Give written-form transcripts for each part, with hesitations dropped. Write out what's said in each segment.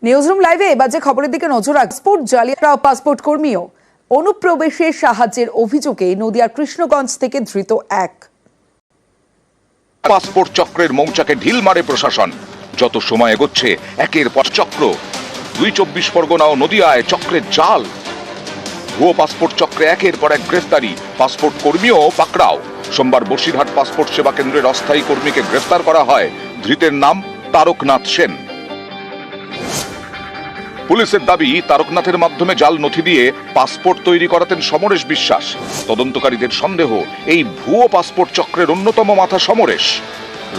Newsroom লাইভে এবার যে খবরের দিকে নজর রাখ, পাসপোর্ট জালিয়াতিরা পাসপোর্ট কর্মীও অনুপ্রবেশের সাহায্যের অভিযোগে নদিয়ার কৃষ্ণগঞ্জ থেকে ধৃত এক। পাসপোর্ট চক্রের মৌচাকে ঢিল মারে প্রশাসন। যত সময় এগোচ্ছে একের পর চক্র। ২৪ পরগনা ও নদিয়ায় চক্রের জাল। ভুয়ো পাসপোর্ট চক্রে একের পর এক গ্রেফতারি, পাসপোর্ট কর্মীও পাকড়াও। সোমবার বসিরহাট পাসপোর্ট সেবা কেন্দ্রের অস্থায়ী কর্মীকে গ্রেফতার করা হয়। ধৃতের নাম তারকনাথ সেন। পুলিশের দাবি, তারকনাথের মাধ্যমে জাল নথি দিয়ে পাসপোর্ট তৈরি করাতেন সমরেশ বিশ্বাস। তদন্তকারীদের সন্দেহ, এই ভুয়ো পাসপোর্ট চক্রের অন্যতম মাথা সমরেশ।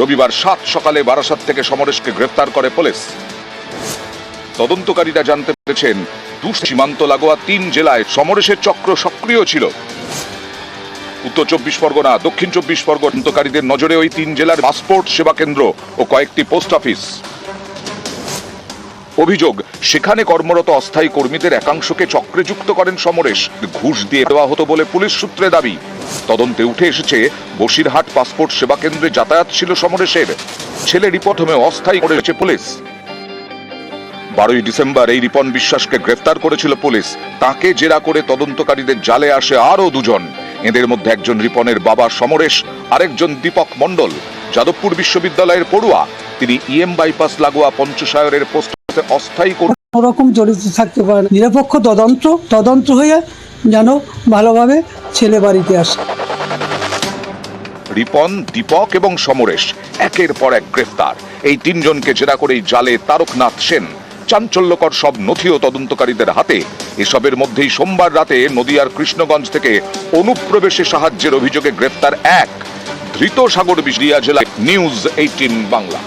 রবিবার ৭ সকালে বারাসাত থেকে সমরেশকে গ্রেফতার করে পুলিশ। তদন্তকারীরা জানতে পেরেছেন, সীমান্ত লাগোয়া ৩ জেলায় সমরেশের চক্র সক্রিয় ছিল। উত্তর ২৪ পরগনা, দক্ষিণ ২৪ পরগনা। তদন্তকারীদের নজরে ওই ৩ জেলার পাসপোর্ট সেবা কেন্দ্র ও কয়েকটি পোস্ট অফিস। অভিযোগ, সেখানে কর্মরত অস্থায়ী কর্মীদের একাংশকে চক্রে যুক্ত করেন সমরেশ। ঘুষ দিয়ে দেওয়া হতো বলে পুলিশ সূত্রে দাবি। তদন্তে উঠে এসেছে, বসিরহাট পাসপোর্ট সেবা কেন্দ্রে যাতায়াত ছিল সমরেশের। ছেলে রিপনে অস্থায়ী করেছে পুলিশ। ১২ই ডিসেম্বর এই রিপন বিশ্বাসকে গ্রেফতার করেছিল পুলিশ। তাকে জেরা করে তদন্তকারীদের জালে আসে আরও দুজন। এদের মধ্যে একজন রিপনের বাবা সমরেশ, আরেকজন দীপক মণ্ডল, যাদবপুর বিশ্ববিদ্যালয়ের পড়ুয়া। তিনি ইএম বাইপাস লাগোয়া পঞ্চসায়রের পোস্ট অস্থায়ী ওরকম জড়িত থাকতে পারে। নিরপেক্ষ তদন্ত হয়ে যেন ভালোভাবে ছেলে বাড়িতে আসে। রিপন, দীপক এবং সমরেশ একের পর এক গ্রেফতার। এই ৩ জনকে জেরা করেই জালে তারকনাথ সেন। চাঞ্চল্যকর সব নথিও তদন্তকারীদের হাতে। এসবের মধ্যেই সোমবার রাতে নদিয়ার কৃষ্ণগঞ্জ থেকে অনুপ্রবেশে সাহায্যের অভিযোগে গ্রেফতার এক। ধৃত সাগর বিশরিয়া জেলায়। নিউজ 18 বাংলা।